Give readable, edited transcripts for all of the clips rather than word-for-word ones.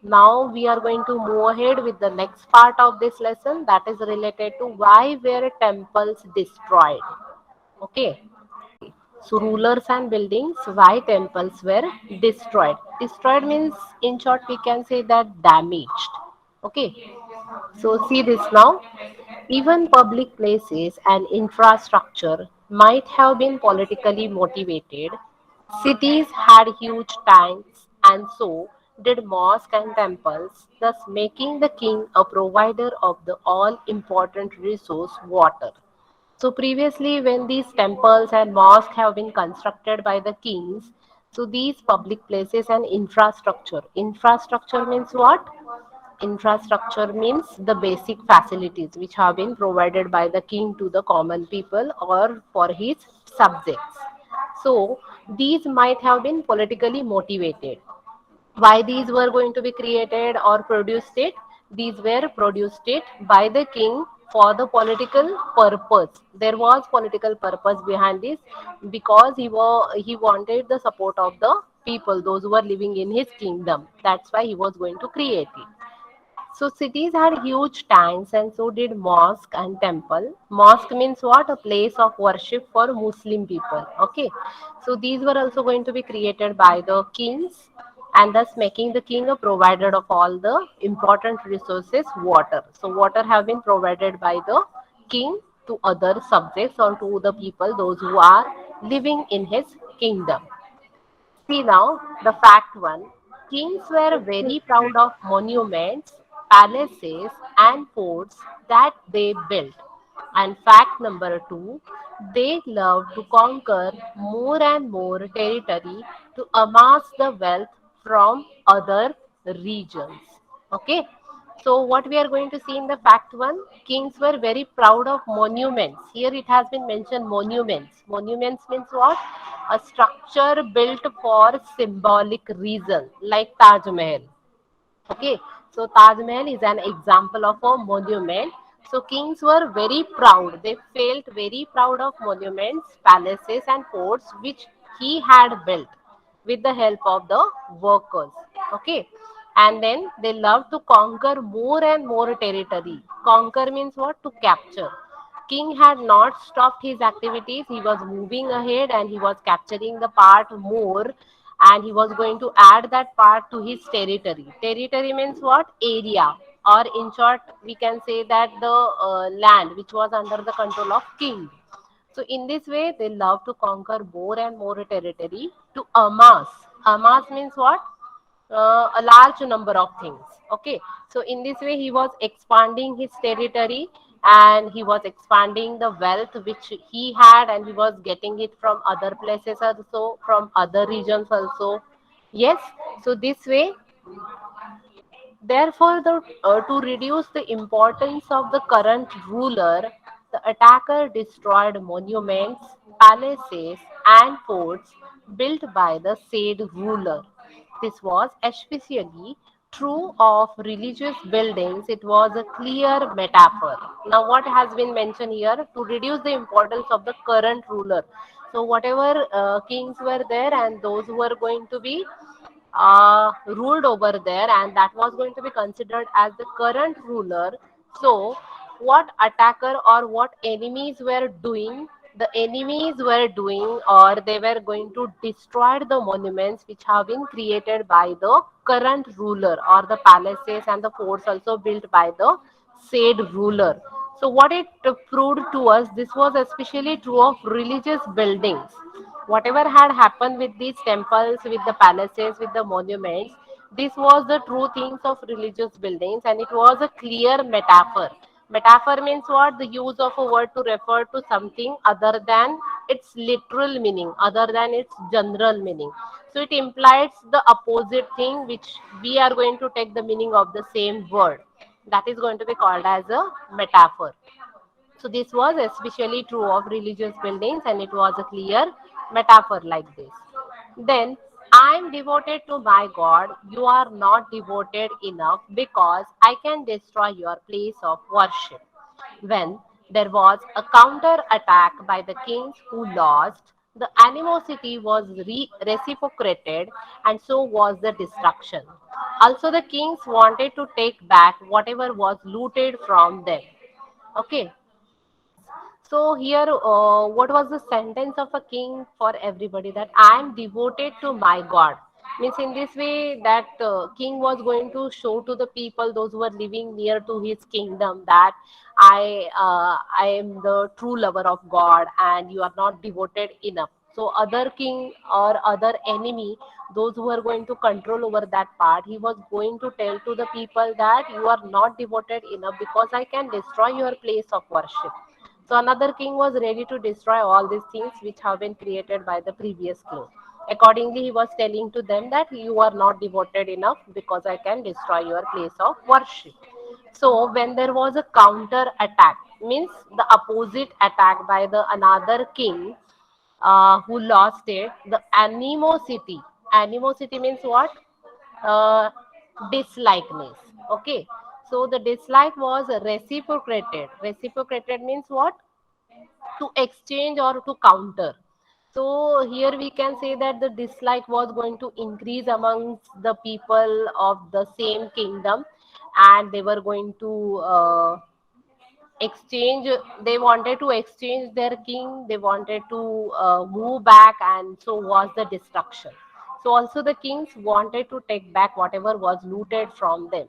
Now we are going to move ahead with the next part of this lesson, that is related to why were temples destroyed. Okay. So rulers and buildings, why temples were destroyed. Destroyed means, in short, we can say that damaged. Okay. So see this now. Even public places and infrastructure might have been politically motivated. Cities had huge tanks, and so did mosques and temples, thus making the king a provider of the all important resource water. So previously, when these temples and mosques have been constructed by the kings, so these public places and infrastructure means what? Infrastructure means the basic facilities which have been provided by the king to the common people or for his subjects. So these might have been politically motivated. Why these were going to be created or produced it? These were produced it by the king for the political purpose. There was political purpose behind this because he wanted the support of the people, those who were living in his kingdom. That's why he was going to create it. So cities had huge tanks and so did mosque and temple. Mosque means what? A place of worship for Muslim people. Okay. So these were also going to be created by the kings and thus making the king a provider of all the important resources, water. So water have been provided by the king to other subjects or to the people, those who are living in his kingdom. See now, the fact one. Kings were very proud of monuments, palaces, and forts that they built. And fact number two, they loved to conquer more and more territory to amass the wealth from other regions. Okay. So what we are going to see in the fact one, kings were very proud of monuments. Here it has been mentioned monuments. Monuments means what? A structure built for symbolic reason, like Taj Mahal. Okay, so Taj Mahal is an example of a monument. So kings were very proud. They felt very proud of monuments, palaces, and forts which he had built with the help of the workers. Okay, and then they loved to conquer more and more territory. Conquer means what? To capture. King had not stopped his activities. He was moving ahead and he was capturing the part more, and he was going to add that part to his territory. Territory means what? Area. Or in short, we can say that the land which was under the control of king. So in this way, they love to conquer more and more territory to amass. Amass means what? A large number of things. Okay, so in this way, he was expanding his territory and he was expanding the wealth which he had, and he was getting it from other places also, from other regions also. Yes, so this way, therefore, to reduce the importance of the current ruler, the attacker destroyed monuments, palaces, and forts built by the said ruler. This was especially true of religious buildings. It was a clear metaphor. Now, what has been mentioned here? To reduce the importance of the current ruler. So, whatever kings were there and those who were going to be ruled over there, and that was going to be considered as the current ruler. So what attacker or what enemies were doing, the enemies were doing, or they were going to destroy the monuments which have been created by the current ruler, or the palaces and the forts also built by the said ruler. So what it proved to us, this was especially true of religious buildings. Whatever had happened with these temples, with the palaces, with the monuments, this was the true things of religious buildings, and it was a clear metaphor. Metaphor means what? The use of a word to refer to something other than its literal meaning, other than its general meaning. So it implies the opposite thing which we are going to take the meaning of the same word. That is going to be called as a metaphor. So this was especially true of religious buildings, and it was a clear metaphor like this. Then, I am devoted to my God. You are not devoted enough because I can destroy your place of worship. When there was a counter attack by the kings who lost, The animosity was reciprocated, and so was the destruction. Also, the kings wanted to take back whatever was looted from them. Okay, so here, what was the sentence of a king for everybody? That I am devoted to my God. Means in this way, that king was going to show to the people, those who were living near to his kingdom, that I am the true lover of God, and you are not devoted enough. So other king or other enemy, those who are going to control over that part, he was going to tell to the people that you are not devoted enough because I can destroy your place of worship. So another king was ready to destroy all these things which have been created by the previous king. Accordingly, he was telling to them that you are not devoted enough because I can destroy your place of worship. So when there was a counter attack, means the opposite attack by the another king who lost it, the animosity. Animosity means what? Uh, Dislikeness. Okay. So the dislike was reciprocated. Reciprocated means what? To exchange or to counter. So here we can say that the dislike was going to increase amongst the people of the same kingdom, and they were going to exchange. They wanted to exchange their king. They wanted to move back, and so was the destruction. So also the kings wanted to take back whatever was looted from them.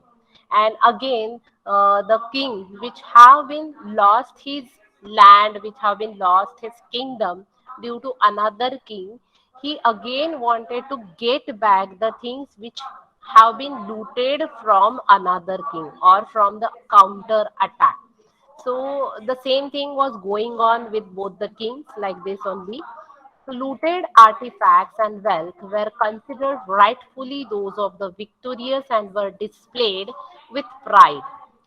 And again, the king which have been lost his land, which have been lost his kingdom due to another king, he again wanted to get back the things which have been looted from another king or from the counter attack. So the same thing was going on with both the kings, like this only. Looted artifacts and wealth were considered rightfully those of the victorious and were displayed with pride.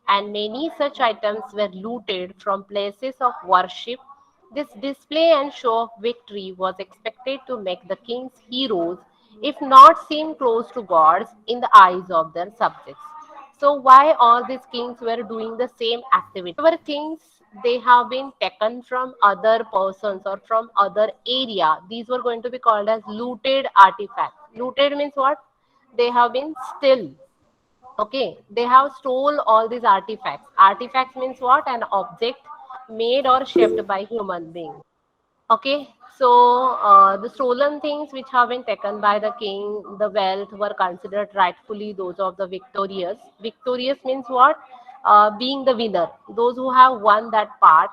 And many such items were looted from places of worship. This display and show of victory was expected to make the kings heroes, if not seem close to gods in the eyes of their subjects. So why all these kings were doing the same activity? Whatever things they have been taken from other persons or from other area, these were going to be called as looted artifacts. Looted means what? They have been still. Okay, they have stole all these artifacts. Artifacts means what? An object made or shaped by human being. Okay, so the stolen things which have been taken by the king, the wealth, were considered rightfully those of the victorious. Victorious means what? Being the winner. Those who have won that part,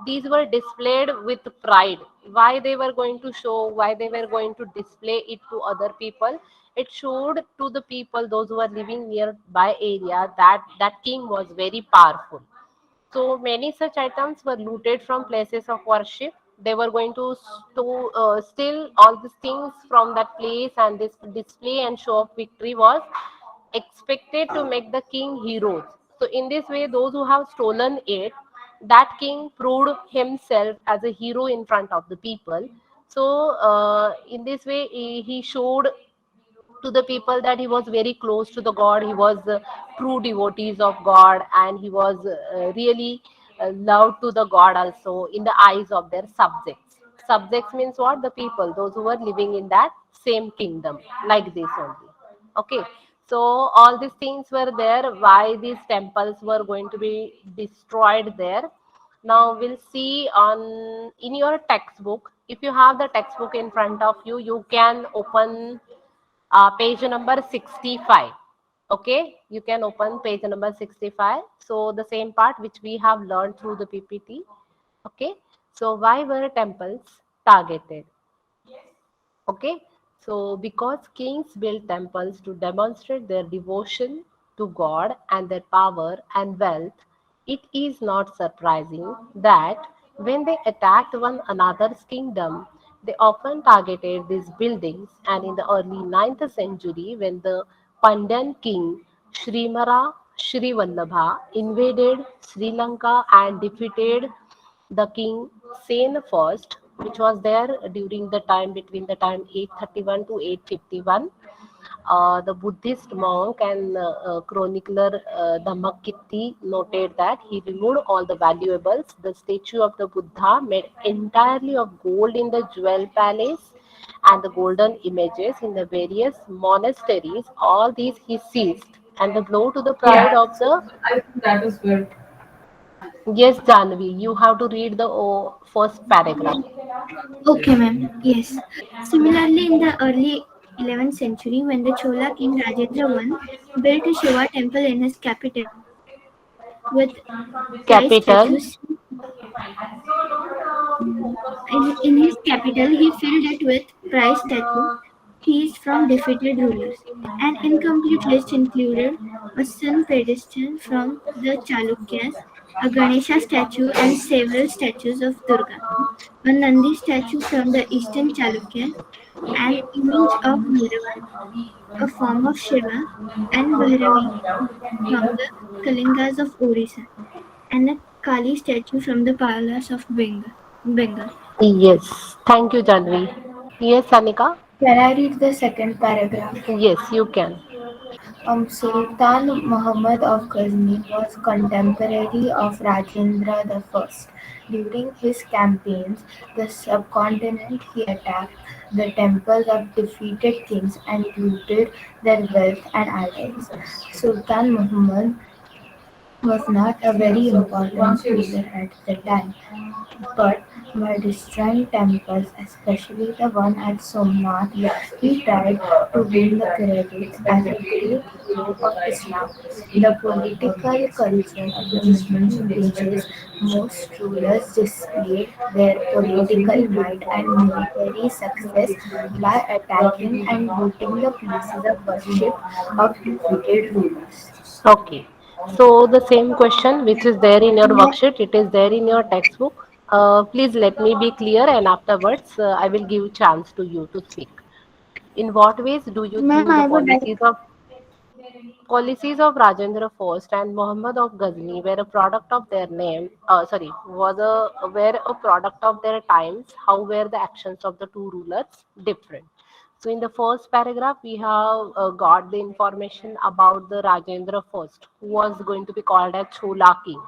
these were displayed with pride. Why they were going to show, why they were going to display it to other people? It showed to the people, those who are living nearby area, that that king was very powerful. So many such items were looted from places of worship. They were going to steal all these things from that place, and this display and show of victory was expected to make the king heroes. So, in this way, those who have stolen it, that king proved himself as a hero in front of the people. So, in this way, he showed to the people that he was very close to the god. He was true devotees of god, and he was really loved to the god also in the eyes of their subjects. Subjects means what? The people, those who were living in that same kingdom, like this only. Okay, so all these things were there, why these temples were going to be destroyed there. Now we'll see on in your textbook. If you have the textbook in front of you, you can open page number 65. Okay, you can open page number 65. So the same part which we have learned through the PPT. Okay, so why were temples targeted? Okay, so because kings built temples to demonstrate their devotion to God and their power and wealth, it is not surprising that when they attacked one another's kingdom, they often targeted these buildings. And in the early ninth century, when the Pandyan king Srimara Srivallabha invaded Sri Lanka and defeated the king Sen first, which was there during the time between the time 831 to 851. The Buddhist monk and chronicler Dhammakirti noted that he removed all the valuables. The statue of the Buddha made entirely of gold in the jewel palace and the golden images in the various monasteries. All these he seized. And the blow to the pride Yeah, of so the. I think that is good. Yes, Janvi, you have to read the first paragraph. Okay, ma'am. Yes. Similarly, in the early 11th century, when the Chola king Rajendra I built a Shiva temple in his capital with Christ Capital. statues, in his capital, he filled it with prize statues seized from defeated rulers. An incomplete list included a sun pedestal from the Chalukyas, a Ganesha statue, and several statues of Durga, a Nandi statue from the eastern Chalukyas, an image of Bhairava, a form of Shiva, and Bhairavi from the Kalingas of Orissa, and a Kali statue from the Palas of Bengal. Yes. Thank you, Janvi. Yes, Anika. Can I read the second paragraph? Yes, you can. Sultan Muhammad of Ghazni was contemporary of Rajendra I. During his campaigns, the subcontinent he attacked the temples of defeated kings and looted their wealth and idols. Sultan Muhammad was not a very important ruler at the time, but by destroying temples, especially the one at Somnath, he tried to win the credit as a great hero of Islam. The political culture of the Middle Ages, most rulers displayed their political might and military success by attacking and looting the places of worship of defeated rulers. Okay. So the same question which is there in your worksheet, it is there in your textbook. Please let me be clear and afterwards I will give chance to you to speak. In what ways do you Ma'am, think the I would like. policies of Rajendra I and Muhammad of Ghazni were a product of their name, were a product of their times? How were the actions of the two rulers different? So, in the first paragraph, we have got the information about the Rajendra I, who was going to be called as Chola king.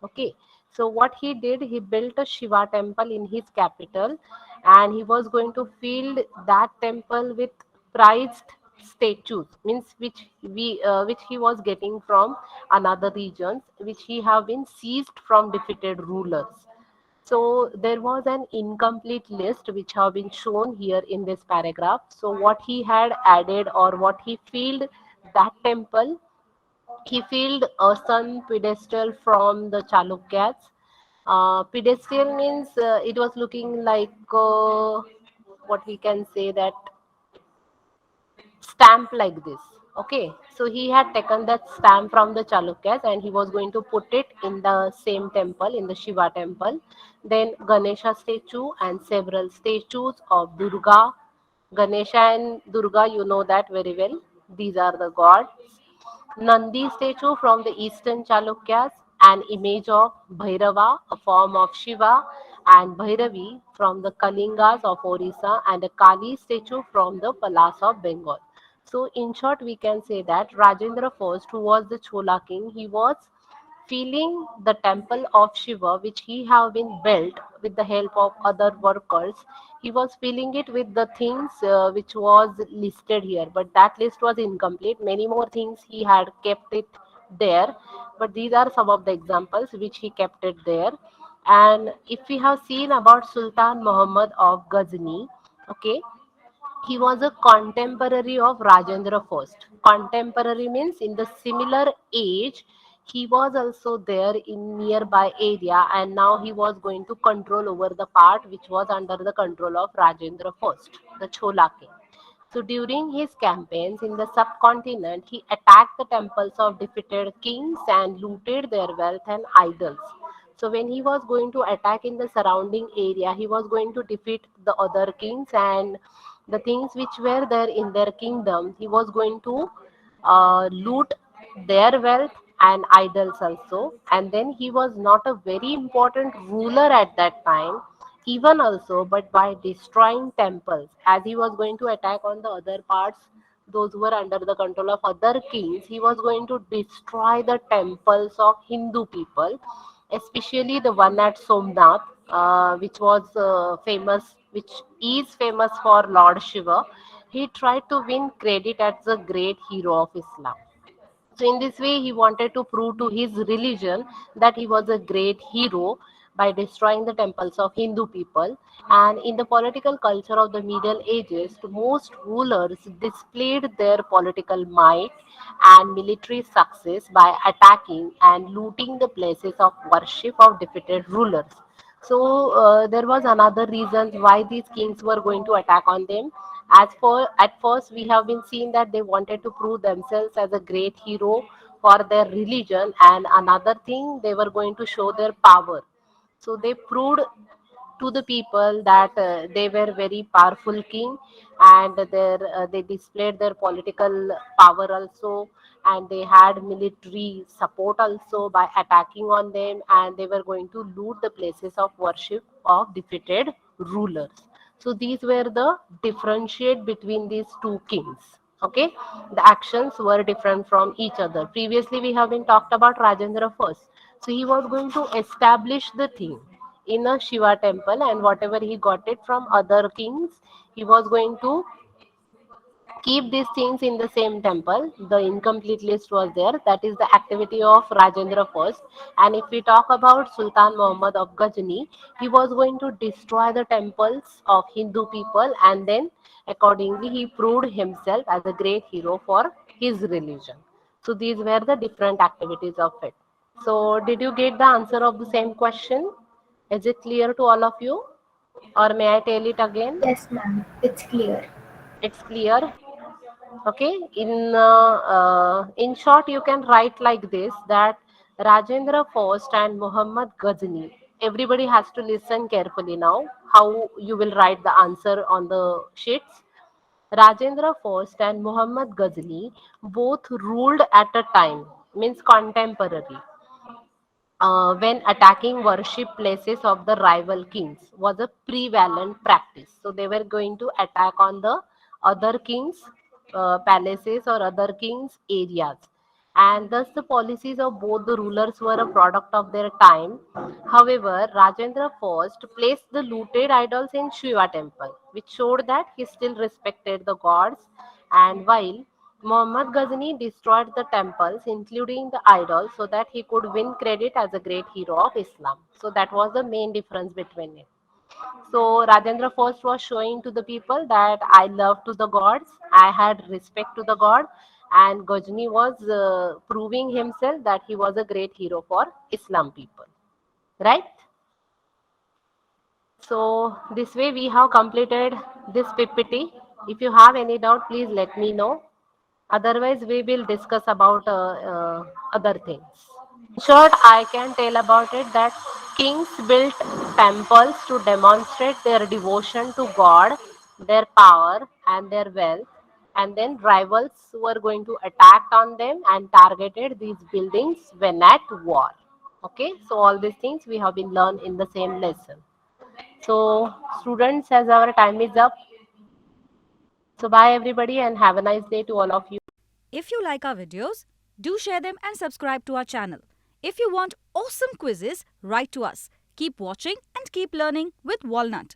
Okay, so what he did, he built a Shiva temple in his capital, and he was going to fill that temple with prized statues, means which he was getting from another regions, which he have been seized from defeated rulers. So there was an incomplete list which have been shown here in this paragraph. So what he had added or what he filled that temple, he filled a sun pedestal from the Chalukyas. Pedestal means it was looking like what we can say that stamp like this. Okay, so he had taken that stamp from the Chalukyas and he was going to put it in the same temple, in the Shiva temple. Then Ganesha statue and several statues of Durga. Ganesha and Durga, you know that very well. These are the gods. Nandi statue from the eastern Chalukyas, an image of Bhairava, a form of Shiva, and Bhairavi from the Kalingas of Orissa, and a Kali statue from the Palas of Bengal. So, in short, we can say that Rajendra I, who was the Chola king, he was filling the temple of Shiva, which he have been built with the help of other workers. He was filling it with the things which was listed here, but that list was incomplete. Many more things he had kept it there, but these are some of the examples which he kept it there. And if we have seen about Sultan Muhammad of Ghazni, okay, he was a contemporary of Rajendra I. Contemporary means in the similar age, he was also there in nearby area, and now he was going to control over the part which was under the control of Rajendra I, the Chola king. So during his campaigns in the subcontinent, he attacked the temples of defeated kings and looted their wealth and idols. So when he was going to attack in the surrounding area, he was going to defeat the other kings and the things which were there in their kingdom. He was going to loot their wealth and idols also. And then he was not a very important ruler at that time even also, but by destroying temples, as he was going to attack on the other parts, those who were under the control of other kings, he was going to destroy the temples of Hindu people, especially the one at Somnath, which was which is famous for Lord Shiva. He tried to win credit as the great hero of Islam. So, in this way, he wanted to prove to his religion that he was a great hero by destroying the temples of Hindu people. And in the political culture of the Middle Ages, most rulers displayed their political might and military success by attacking and looting the places of worship of defeated rulers. So there was another reason why these kings were going to attack on them. As for at first, we have been seeing that they wanted to prove themselves as a great hero for their religion, and another thing, they were going to show their power. So they proved to the people that they were very powerful king, and they displayed their political power also, and they had military support also by attacking on them, and they were going to loot the places of worship of defeated rulers. So these were the differentiate between these two kings. Okay, the actions were different from each other. Previously we have been talked about Rajendra first. So he was going to establish the thing in a Shiva temple, and whatever he got it from other kings, he was going to keep these things in the same temple. The incomplete list was there. That is the activity of Rajendra first. And if we talk about Sultan Muhammad of Ghazni, he was going to destroy the temples of Hindu people, and then accordingly he proved himself as a great hero for his religion. So these were the different activities of it. So did you get the answer of the same question? Is it clear to all of you? Or may I tell it again? Yes, ma'am. It's clear. It's clear. Okay. In short, you can write like this, that Rajendra First and Muhammad Ghazni. Everybody has to listen carefully now. How you will write the answer on the sheets. Rajendra First and Muhammad Ghazni both ruled at a time, means contemporary, when attacking worship places of the rival kings was a prevalent practice. So they were going to attack on the other kings' palaces or other kings' areas. And thus the policies of both the rulers were a product of their time. However, Rajendra first placed the looted idols in Shiva temple, which showed that he still respected the gods. And while Muhammad Ghazni destroyed the temples, including the idols, so that he could win credit as a great hero of Islam. So that was the main difference between it. So Rajendra first was showing to the people that I love to the gods, I had respect to the god, and Ghazni was proving himself that he was a great hero for Islam people. Right? So this way we have completed this PPT. If you have any doubt, please let me know. Otherwise, we will discuss about other things. In short, I can tell about it that kings built temples to demonstrate their devotion to God, their power, and their wealth. And then rivals were going to attack on them and targeted these buildings when at war. Okay, so all these things we have been learned in the same lesson. So, students, as our time is up, so bye everybody and have a nice day to all of you. If you like our videos, do share them and subscribe to our channel. If you want awesome quizzes, write to us. Keep watching and keep learning with Walnut.